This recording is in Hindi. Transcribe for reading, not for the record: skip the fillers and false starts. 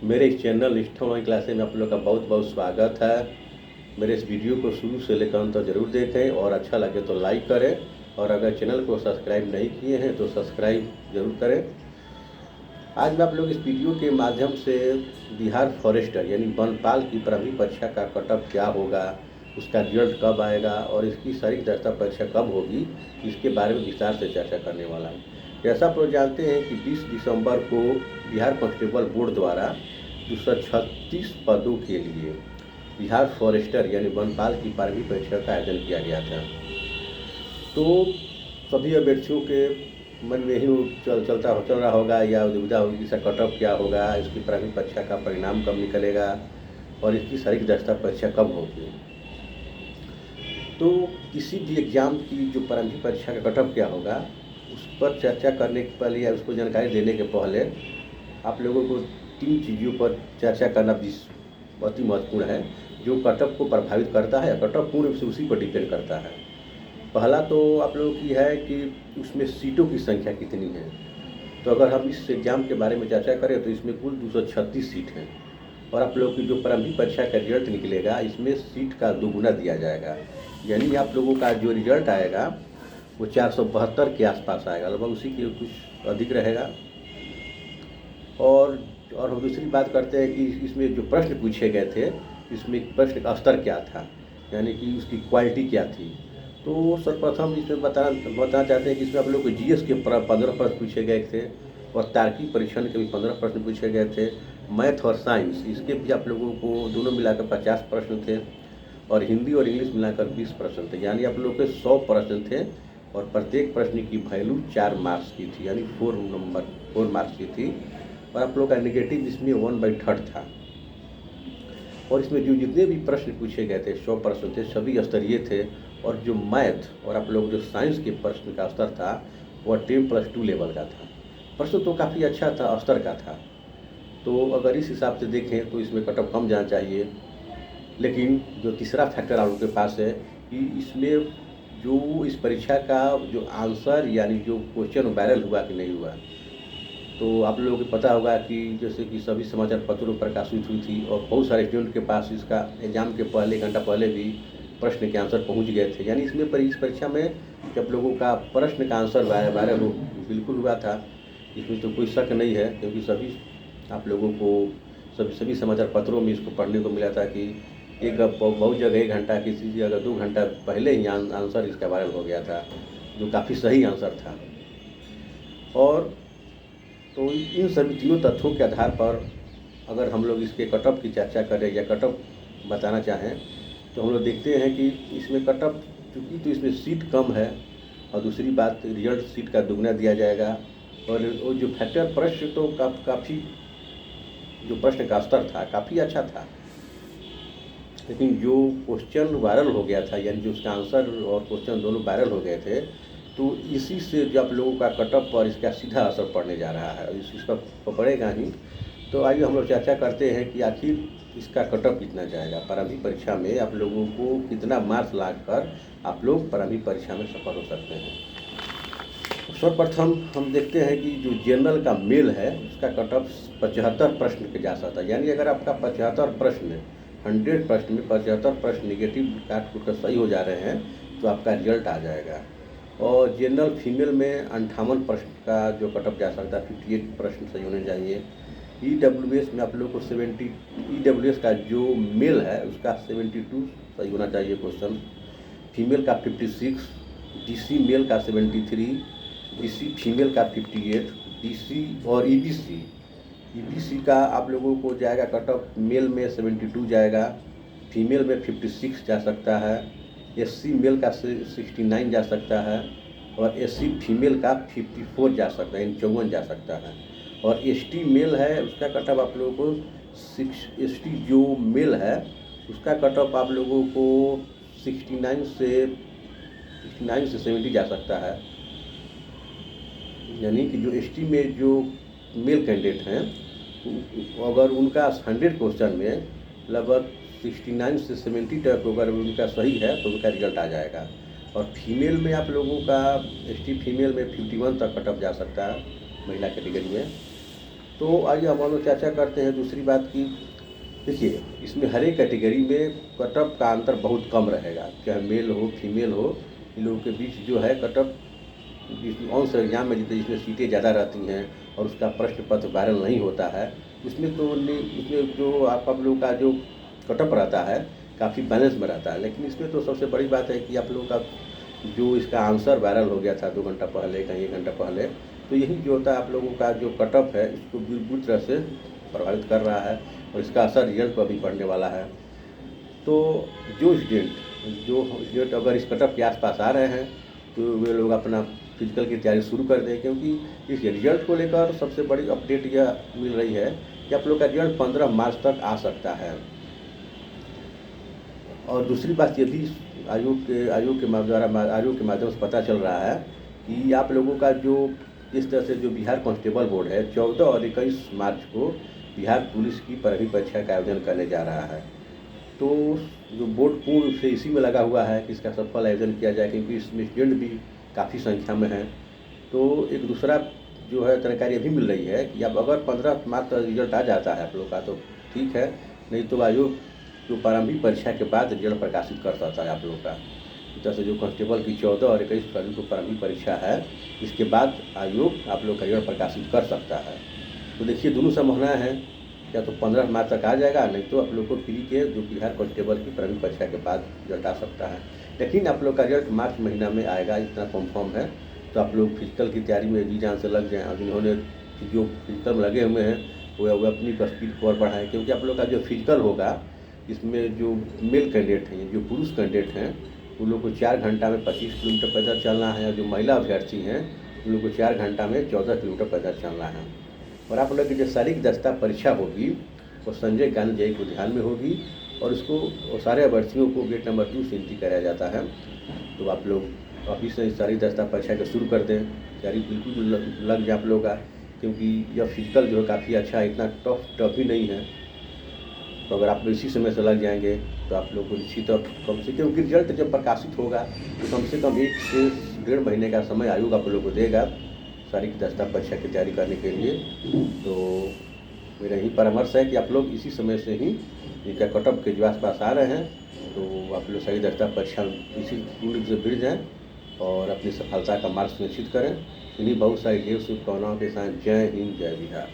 मेरे इस चैनल निष्ठा ऑनलाइन क्लासेस में आप लोग का बहुत बहुत स्वागत है। मेरे इस वीडियो को शुरू से लेकर अंत तक जरूर देखें और अच्छा लगे तो लाइक करें, और अगर चैनल को सब्सक्राइब नहीं किए हैं तो सब्सक्राइब जरूर करें। आज मैं आप लोग इस वीडियो के माध्यम से बिहार फॉरेस्टर यानी वनपाल की प्रारंभिक परीक्षा का कटअप क्या होगा, उसका रिजल्ट कब आएगा और इसकी शारीरिक दक्षता परीक्षा कब होगी, इसके बारे में विस्तार से चर्चा करने वाला हूँ। जैसा आप लोग जानते हैं कि 20 दिसंबर को बिहार कांस्टेबल बोर्ड द्वारा 236 पदों के लिए बिहार फॉरेस्टर यानी वनपाल की प्रारंभिक परीक्षा का आयोजन किया गया था। तो सभी अभ्यर्थियों के मन में ही चल रहा होगा या दुविधा होगी कि इसका कटअप क्या होगा, इसकी प्रारंभिक परीक्षा का परिणाम कब निकलेगा और इसकी शारीरिक दक्षता परीक्षा कब होगी। तो किसी भी एग्ज़ाम की जो प्रारंभिक परीक्षा का कटअप क्या होगा उस पर चर्चा करने के पहले या उसको जानकारी देने के पहले आप लोगों को 3 चीज़ों पर चर्चा करना बहुत ही महत्वपूर्ण है, जो कटअप को प्रभावित करता है। कटअप पूर्ण रूप से उसी पर डिपेंड करता है। पहला तो आप लोगों की है कि उसमें सीटों की संख्या कितनी है। तो अगर हम इस एग्ज़ाम के बारे में चर्चा करें तो इसमें कुल 236 सीट हैं, और आप लोगों की जो प्रारंभिक परीक्षा का रिजल्ट निकलेगा इसमें सीट का दोगुना दिया जाएगा। यानी आप लोगों का जो रिजल्ट आएगा वो 472 के आसपास आएगा, लगभग उसी के कुछ अधिक रहेगा। और हम दूसरी बात करते हैं कि इसमें जो प्रश्न पूछे गए थे, इसमें प्रश्न का स्तर क्या था, यानी कि उसकी क्वालिटी क्या थी। तो सर्वप्रथम इसमें बताना चाहते हैं कि इसमें आप लोग को जीएस के 15 प्रश्न पूछे गए थे, और तार्किक परीक्षण के भी 15 प्रश्न पूछे गए थे। मैथ और साइंस इसके भी आप लोगों को दोनों मिलाकर 50 प्रश्न थे, और हिंदी और इंग्लिश मिलाकर 20 प्रश्न थे। यानी आप लोग के 100 प्रश्न थे, और प्रत्येक प्रश्न की वैल्यू 4 मार्क्स की थी, यानी 4 मार्क्स की थी। और आप लोग का नेगेटिव इसमें 1/3 था। और इसमें जो जितने भी प्रश्न पूछे गए थे 100 प्रश्न थे, सभी स्तरीय थे। और जो मैथ और आप लोग जो साइंस के प्रश्न का स्तर था वह 10+2 लेवल का था। प्रश्न तो काफ़ी अच्छा था, स्तर का था। तो अगर इस हिसाब से देखें तो इसमें कटअप कम जाना चाहिए। लेकिन जो तीसरा फैक्टर आप लोगों के पास है कि इसमें जो इस परीक्षा का जो आंसर यानी जो क्वेश्चन वायरल हुआ कि नहीं हुआ। तो आप लोगों को पता होगा कि जैसे कि सभी समाचार पत्रों पर प्रकाशित हुई थी, और बहुत सारे स्टूडेंट के पास इसका एग्ज़ाम के पहले 1 घंटा पहले भी प्रश्न के आंसर पहुंच गए थे। यानी इसमें इस परीक्षा में जब लोगों का प्रश्न का आंसर वायरल बिल्कुल हुआ था, इसमें तो कोई शक नहीं है, क्योंकि सभी आप लोगों को सभी समाचार पत्रों में इसको पढ़ने को मिला था कि एक बहुत जगह 1 घंटा, किसी जगह 2 घंटा पहले ही आंसर इसका वायरल हो गया था, जो काफ़ी सही आंसर था। और तो इन सभी तीनों तथ्यों के आधार पर अगर हम लोग इसके कटअप की चर्चा करें या कटअप बताना चाहें, तो हम लोग देखते हैं कि इसमें कटअप चूँकि तो इसमें सीट कम है, और दूसरी बात रिजल्ट सीट का दुगना दिया जाएगा। और जो फैक्टर प्रश्न तो काफ़ी जो प्रश्न का स्तर था काफ़ी अच्छा था, लेकिन जो क्वेश्चन वायरल हो गया था, यानी जो उसका आंसर और क्वेश्चन दोनों वायरल हो गए थे, तो इसी से जो आप लोगों का कटअप पर इसका सीधा असर पड़ने जा रहा है, इसका पड़ेगा ही। तो आइए हम लोग चर्चा करते हैं कि आखिर इसका कटअप कितना जाएगा। प्रारंभिक परीक्षा में आप लोगों को कितना मार्क्स लाकर आप लोग प्रारंभिक परीक्षा में सफल हो सकते हैं। सर्वप्रथम हम देखते हैं कि जो जनरल का मेल है उसका कटअप 75 प्रश्न पे जा सकता है। यानी अगर आपका 75 प्रश्न 100 प्रश्न में 75 प्रश्न निगेटिव काट कर सही हो जा रहे हैं तो आपका रिजल्ट आ जाएगा। और जनरल फीमेल में 58 प्रश्न का जो कटअप जा सकता है, 58 प्रश्न सही होने चाहिए। EWS में आप लोग को 70, EWS का जो मेल है उसका 72 सही होना चाहिए क्वेश्चन, फीमेल का 56, DC मेल का 73, DC फीमेल का 58, DC और EBC का आप लोगों को जाएगा कटअप, मेल में 72 जाएगा, फीमेल में 56 जा सकता है, SC मेल का 69 जा सकता है, और SC फीमेल का 54 जा सकता है, 54 जा सकता है। और ST मेल है उसका कटअप आप लोगों को ST जो मेल है उसका कटअप आप लोगों को 69 से 70 जा सकता है। यानी कि जो ST में जो मेल कैंडिडेट हैं, अगर उनका 100 क्वेश्चन में लगभग 69 से 70 तक अगर उनका सही है तो उनका रिजल्ट आ जाएगा। और फीमेल में आप लोगों का ST फीमेल में 51 तक कटअप जा सकता है महिला कैटेगरी में। तो आइए हम लोग चर्चा करते हैं दूसरी बात की। देखिए, इसमें हर एक कैटेगरी में कटअप का अंतर बहुत कम रहेगा, चाहे मेल हो फीमेल हो, इन लोगों के बीच जो है कटअप जिस अंश एग्जाम में जिसमें सीटें ज़्यादा रहती हैं और उसका प्रश्न पत्र वायरल नहीं होता है, उसमें तो उसमें जो आप लोगों का जो कटअप रहता है काफ़ी बैलेंस में रहता है। लेकिन इसमें तो सबसे बड़ी बात है कि आप लोगों का जो इसका आंसर वायरल हो गया था 2 घंटा पहले, कहीं 1 घंटा पहले, तो यही जो होता है आप लोगों का जो कटअप है इसको बुरी तरह से प्रभावित कर रहा है और इसका असर रिजल्ट पर भी पड़ने वाला है। तो जो स्टूडेंट अगर इस कटअप के आसपास आ रहे हैं तो वे लोग अपना फिजिकल की तैयारी शुरू कर दें, क्योंकि इस रिजल्ट को लेकर सबसे बड़ी अपडेट यह मिल रही है कि आप लोग का रिजल्ट 15 मार्च तक आ सकता है। और दूसरी बात ये भी आयोग के माध्यम से पता चल रहा है कि आप लोगों का जो इस तरह से जो बिहार कांस्टेबल बोर्ड है 14 और 21 मार्च को बिहार पुलिस की प्रारंभिक परीक्षा का आयोजन करने जा रहा है। तो जो बोर्ड पूर्ण रूप से इसी में लगा हुआ है कि इसका सफल आयोजन किया जाए, क्योंकि इसमें स्टूडेंट भी काफ़ी संख्या में हैं। तो एक दूसरा जो है जानकारी अभी मिल रही है कि अब अगर 15 मार्च तक रिजल्ट आ जाता है आप लोग का तो ठीक है, नहीं तो आयोग जो प्रारंभिक परीक्षा के बाद रिजल्ट प्रकाशित कर सकता है आप लोग का। इस तरह से जो कांस्टेबल की 14 और 21 फरवरी को प्रारंभिक परीक्षा है, इसके बाद आयोग आप लोग का रिजल्ट प्रकाशित कर सकता है। तो देखिए दोनों संभावनाएँ हैं, या तो 15 मार्च तक आ जाएगा, नहीं तो आप लोग को प्री के जो बिहार कांस्टेबल की प्रारंभिक परीक्षा के बाद रिजल्ट आ सकता है। लेकिन आप लोग का रिजल्ट मार्च महीना में आएगा, इतना कन्फर्म है। तो आप लोग फिजिकल की तैयारी में जी जान से लग जाएँ और जिन्होंने जो फिजिकल में लगे हुए हैं वो अपनी स्पीड को और बढ़ाएँ, क्योंकि आप लोग का जो फिजिकल होगा इसमें जो मेल कैंडिडेट हैं, जो पुरुष कैंडिडेट हैं, उन लोग को 4 घंटा में 25 किलोमीटर पैदल चलना है और जो महिला अभ्यर्थी हैं उन लोग को 4 घंटा में 14 किलोमीटर पैदल चलना है। और आप लोग की जो शारीरिक दक्षता परीक्षा होगी वो संजय गांधी जयंती को ध्यान में होगी और इसको सारे अभ्यर्थियों को गेट नंबर 2 से एंट्री कराया जाता है। तो आप लोग अभी से शारीरिक दक्षता परीक्षा को शुरू कर दें, तैयारी बिल्कुल लग जाए आप लोग का, क्योंकि यह फिजिकल जो है काफ़ी अच्छा है, इतना टफ भी नहीं है। तो अगर आप इसी समय से लग जाएंगे तो आप लोग को निश्चित और कम से क्योंकि रिजल्ट जब प्रकाशित होगा तो कम से कम 1 से 1.5 महीने का समय आयोग आप लोग को देगा शारीरिक दक्षता परीक्षा की तैयारी करने के लिए। तो मेरा यही परामर्श है कि आप लोग इसी समय से ही जिनका कटअप के जो आसपास आ रहे हैं तो आप लोग शारीरिक दक्षता परीक्षा इसी पूर्ण से भिड़ जाएँ और अपनी सफलता का मार्ग सुनिश्चित करें। इन्हीं बहुत सारी ढेर शुभकामनाओं के साथ जय हिंद, जय बिहार।